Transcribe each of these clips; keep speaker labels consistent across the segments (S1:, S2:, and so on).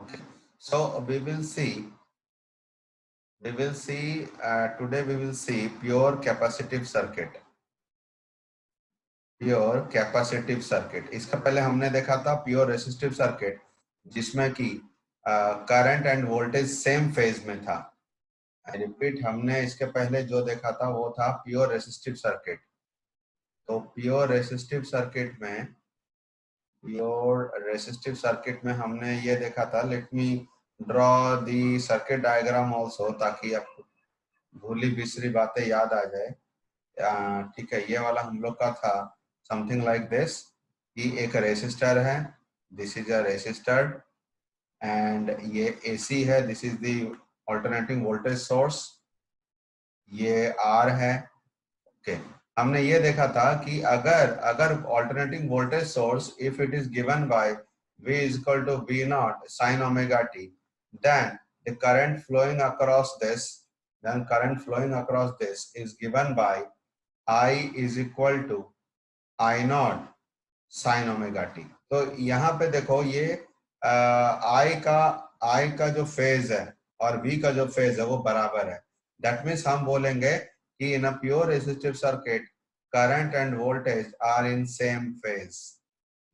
S1: Okay, so today we will see pure capacitive circuit. Pure capacitive circuit. इसका पहले हमने देखा था प्योर रेसिस्टिव सर्किट, जिसमें कि current and voltage same phase में था। आई रिपीट, हमने इसके पहले जो देखा था वो था प्योर रेसिस्टिव सर्किट। तो प्योर रेसिस्टिव सर्किट में हमने ये देखा था। Let me draw the circuit diagram also, ताकि आपको भूली बिसरी बातें याद आ जाए। ठीक है, ये वाला हम लोग का था समथिंग लाइक दिस कि एक रेसिस्टर है, this is a resistor, and ये एसी है, this is the alternating voltage source, ये आर है। ओके, हमने ये देखा था कि अगर alternating voltage source if it is given bye V is equal to V naught sin omega t, then the current flowing across this is given by I is equal to I naught sin omega t। तो यहाँ पे देखो, ये I का जो phase है और V का जो फेज है वो बराबर है। दैट मीन्स हम बोलेंगे कि in a pure resistive circuit current and voltage are in same phase,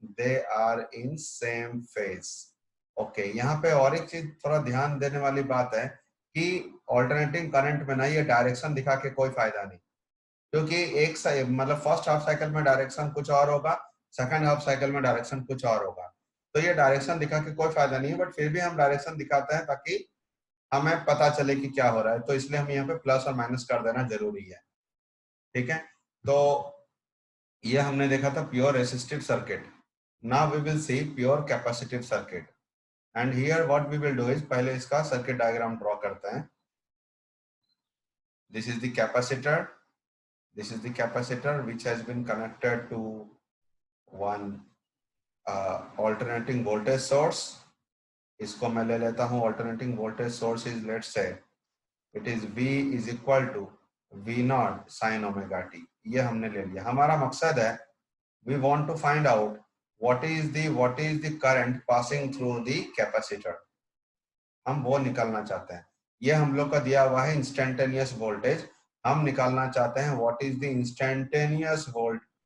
S1: they are in same phase. Okay, यहाँ पे और एक चीज थोड़ा ध्यान देने वाली बात है कि ऑल्टरनेटिंग करंट में ना ये डायरेक्शन दिखा के कोई फायदा नहीं, क्योंकि मतलब फर्स्ट हाफ साइकिल में डायरेक्शन कुछ और होगा, सेकंड हाफ साइकिल में डायरेक्शन कुछ और होगा। तो ये डायरेक्शन दिखा के कोई फायदा नहीं है, बट फिर भी हम डायरेक्शन दिखाते हैं ताकि हमें पता चले कि क्या हो रहा है। तो इसलिए हम यहाँ पे प्लस और माइनस कर देना जरूरी है। ठीक है, तो ये हमने देखा था pure resistive circuit. Now we will see pure capacitive circuit, and here what we will do is, पहले इसका सर्किट डायग्राम ड्रॉ करते हैं। This is the capacitor, this is the capacitor which has been connected to one alternating voltage source। इसको मैं ले लेता हूँ alternating voltage source is, let's say it is V is equal to V naught sin omega t। ये हमने ले लिया। हमारा मकसद है we want to find out what is the current passing through the capacitor, हम वो निकालना चाहते हैं। ये हम लोग का दिया हुआ है इंस्टेंटेनियस वोल्टेज, हम निकालना चाहते हैं what is the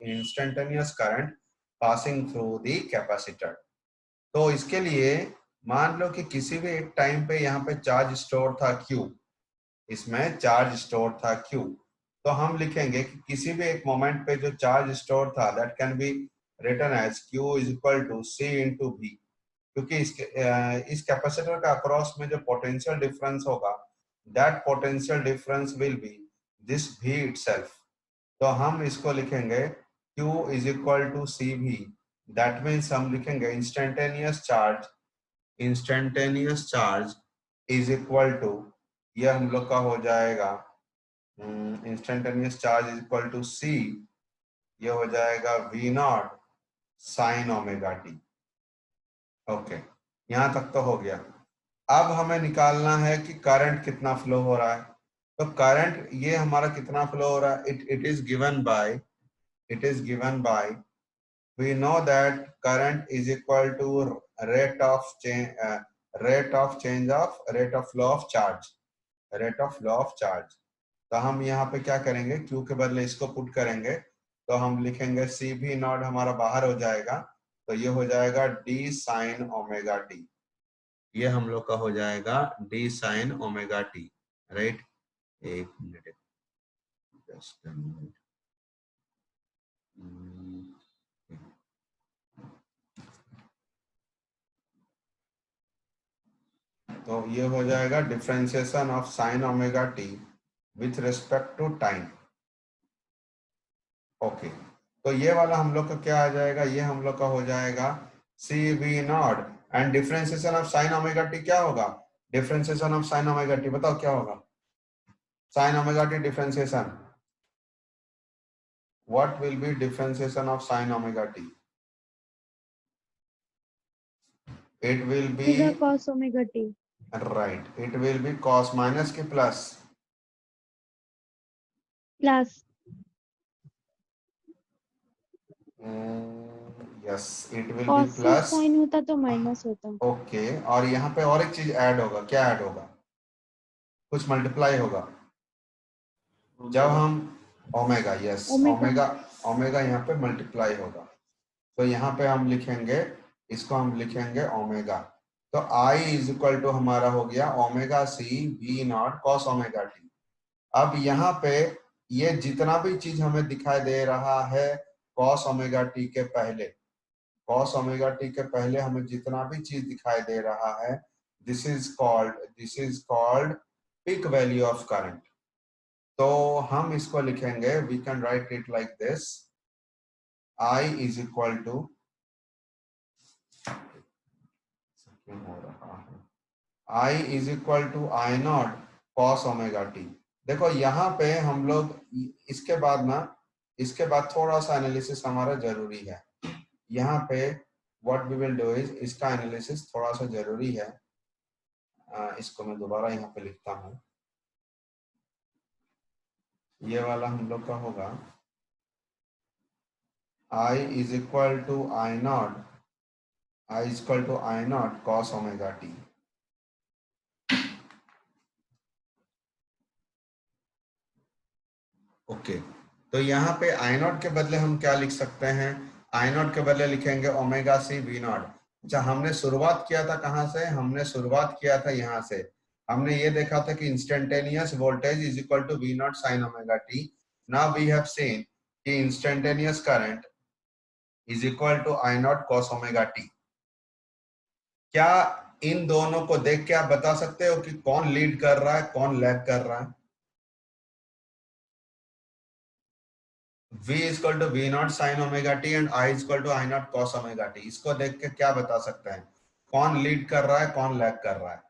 S1: instantaneous current passing through the capacitor. तो इसके लिए मान लो कि किसी भी एक टाइम पे यहाँ पे चार्ज स्टोर था Q, इसमें चार्ज स्टोर था Q। तो हम लिखेंगे कि किसी भी एक मोमेंट पे जो चार्ज स्टोर था that can be written as Q is equal to C into V, क्योंकि इस कैपेसिटर का अक्रॉस में जो पोटेंशियल डिफरेंस होगा that potential difference will be this V itself. तो हम इसको लिखेंगे Q is equal to CV। That means हम लिखेंगे instantaneous charge is equal to, ये हम लोग का हो जाएगा instantaneous charge is equal to C, ये हो जाएगा V not sine omega t. Okay, यहाँ तक तो हो गया। अब हमें निकालना है कि करंट कितना फ्लो हो रहा है। तो करंट ये हमारा कितना फ्लो हो रहा है, it is given bye we know that current is equal to rate of flow of charge। तो हम यहाँ पे क्या करेंगे, Q के बदले इसको पुट करेंगे, तो हम लिखेंगे C भी नॉट हमारा बाहर हो जाएगा, तो ये हो जाएगा D साइन ओमेगा टी। ये हम लोग का हो जाएगा D sine omega t, right. एक मिनट, जस्ट अ मिनट। तो ये हो जाएगा differentiation of sine omega t with respect to time. Okay, तो ये वाला हम लोग का क्या आ जाएगा, ये हम लोग का हो जाएगा C V naught, and differentiation of sine omega t क्या होगा, differentiation of sine omega t बताओ क्या होगा, sine omega t differentiation, what will be differentiation of sine omega t, it will be
S2: cos omega t।
S1: Right, it will be cos minus के plus,
S2: plus
S1: yes, it will be
S2: cos से
S1: plus.
S2: Sine होता तो minus होता।
S1: Okay, और यहाँ पे और एक चीज ऐड होगा, क्या ऐड होगा? कुछ मल्टीप्लाई होगा जब
S3: ओमेगा।
S1: हम omega, yes,
S2: omega.
S1: Omega, omega यहाँ पे मल्टीप्लाई होगा। तो यहाँ पे हम लिखेंगे, इसको हम लिखेंगे ओमेगा। तो आई इज इक्वल टू हमारा हो गया omega C V naught cos omega t. अब यहाँ पे ये जितना भी चीज हमें दिखाई दे रहा है कॉस ओमेगा टी के पहले, कॉस ओमेगा टी के पहले हमें जितना भी चीज दिखाई दे रहा है, this is called peak value of current. तो हम इसको लिखेंगे, we can write it like this, I is equal to, क्यों हो रहा है, I is equal to I naught cos omega t. देखो यहाँ पे हम लोग इसके बाद ना, इसके बाद थोड़ा सा एनालिसिस हमारा जरूरी है। यहाँ पे what we will do is, इसका एनालिसिस थोड़ा सा जरूरी है। इसको मैं दोबारा यहाँ पे लिखता हूँ। ये वाला हम लोग का होगा I is equal to I naught, I is equal to I naught cos omega t. Okay, तो यहाँ पे आई नॉट के बदले हम क्या लिख सकते हैं? आई नॉट के बदले लिखेंगे ओमेगा सी वी नॉट। अच्छा, हमने शुरुआत किया था कहाँ से? हमने शुरुआत किया था यहाँ से। हमने ये देखा था कि instantaneous voltage is equal to V naught sine omega t. Now we have seen कि instantaneous current is equal to I naught cos omega t. क्या इन दोनों को देख के आप बता सकते हो कि कौन लीड कर रहा है, कौन लैग कर रहा है? V is equal to V naught sin omega t and I is equal to I naught cos omega t। इसको देख के क्या बता सकते हैं कौन लीड कर रहा है, कौन लैग कर रहा है?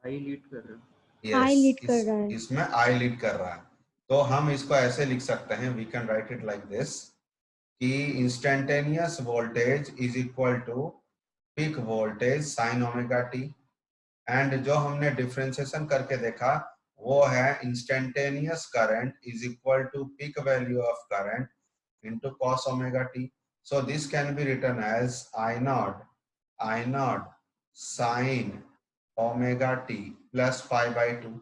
S3: आई लीड कर रहा है।
S2: आई लीड
S1: यस,
S2: कर रहा है।
S1: इसमें I लीड कर रहा है। तो हम इसको ऐसे लिख सकते हैं, we can write it like this, कि instantaneous voltage is equal to peak voltage sine omega t. And जो हमने डिफरेंशिएशन करके देखा वो है instantaneous current is equal to peak value of current into cos omega t. So this can be written as I naught sin omega t plus pi by 2.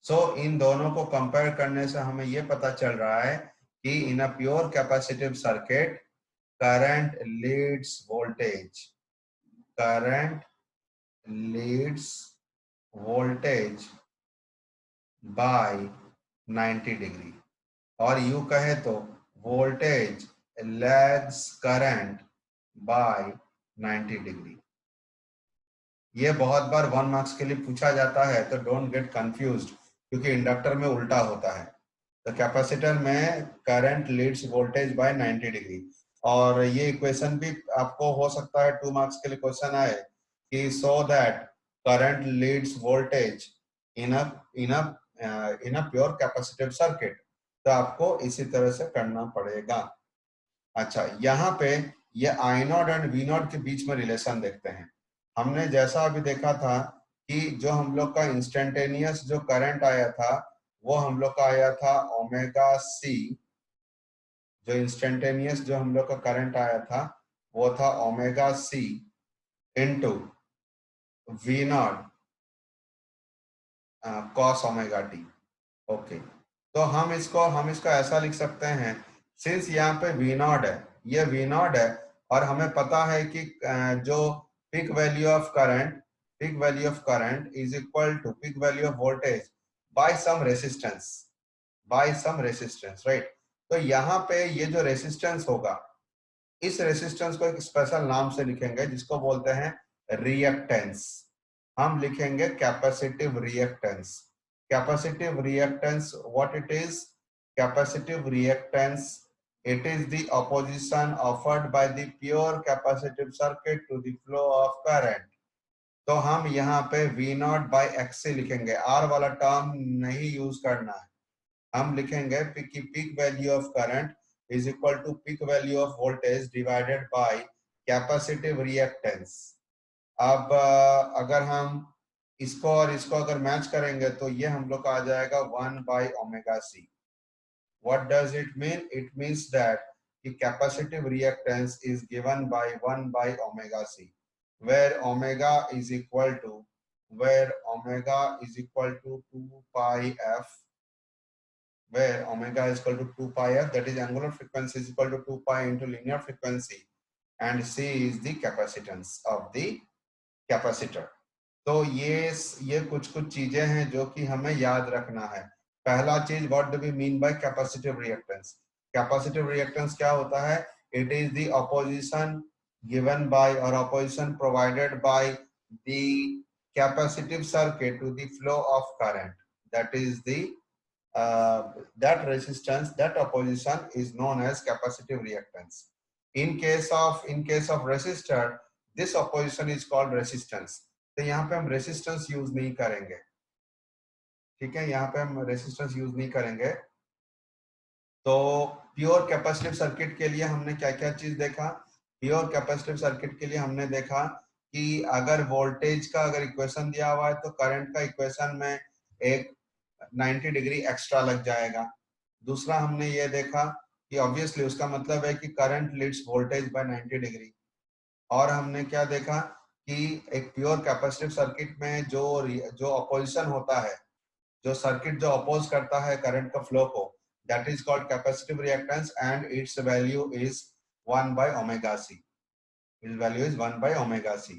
S1: So इन दोनों को compare करने से हमें ये पता चल रहा है कि in a pure capacitive circuit current leads voltage, current leads voltage by 90 degree, और यू कहे तो voltage lags current by 90 degree. ये बहुत बार 1 मार्क्स के लिए पूछा जाता है, तो डोंट गेट कंफ्यूज्ड, क्योंकि इंडक्टर में उल्टा होता है। तो कैपेसिटर में current Leeds voltage bye 90 degree. और ये इक्वेशन भी आपको हो सकता है 2 मार्क्स के लिए क्वेश्चन आए कि so that current Leeds voltage in a pure capacitive circuit. तो आपको इसी तरह से करना पड़ेगा। अच्छा, यहाँ पे ये आई नॉट एंड वी नॉट के बीच में रिलेशन देखते हैं। हमने जैसा अभी देखा था कि जो हम लोग का इंस्टेंटेनियस जो करंट आया था वो हम लोग का आया था ओमेगा सी। जो इंस्टेंटेनियस जो हम लोग का करंट आया था वो था omega C into V naught cos omega t. Okay, तो हम इसको ऐसा लिख सकते हैं, सिंस यहाँ पे वी नॉट है, ये वी नॉट है, और हमें पता है कि जो peak value of current is equal to peak value of voltage by some resistance, right. तो यहाँ पे ये जो रेसिस्टेंस होगा, इस रेसिस्टेंस को एक स्पेशल नाम से लिखेंगे जिसको बोलते हैं रिएक्टेंस। हम लिखेंगे capacitive reactance. Capacitive reactance, what it is? Capacitive reactance, it is the opposition offered by the pure capacitive circuit to the flow of current. तो हम यहाँ पे V नॉट बाई एक्स से लिखेंगे, R वाला टर्म नहीं यूज करना है। हम लिखेंगे कि peak value of current is equal to peak value of voltage divided by capacitive reactance. अब अगर हम इसको और इसको अगर मैच करेंगे तो ये हम लोग का आ जाएगा 1 by omega C. What does it mean? It means that कि capacitive reactance is given by 1 by omega c, where omega is equal to 2 pi f, where omega is equal to 2 pi f, that is angular frequency is equal to 2 pi into linear frequency, and c is the capacitance of the capacitor. तो ये कुछ चीजें हैं जो कि हमें याद रखना है. पहला चीज, what do we mean by capacitive reactance? Capacitive reactance क्या होता है? It is the opposition given by और opposition provided by the capacitive circuit to the flow of current. That is the that resistance, that opposition is known as capacitive reactance. In case of resistor, this opposition is called resistance. तो यहाँ पे हम resistance use नहीं करेंगे, ठीक है, यहाँ पे हम रेसिस्टेंस यूज नहीं करेंगे. तो प्योर कैपेसिटिव सर्किट के लिए हमने क्या क्या चीज देखा? प्योर कैपेसिटिव सर्किट के लिए हमने देखा कि अगर वोल्टेज का अगर इक्वेशन दिया हुआ है तो करंट का इक्वेशन में एक 90 डिग्री एक्स्ट्रा लग जाएगा. दूसरा हमने ये देखा कि ऑब्वियसली उसका मतलब है कि current Leeds voltage bye 90 degree. और हमने क्या देखा कि एक प्योर कैपेसिटिव सर्किट में जो अपोजिशन होता है, जो सर्किट जो अपोज करता है करंट का फ्लो को, that is called capacitive reactance and it's value is 1 by omega c. Its value is 1 by omega c.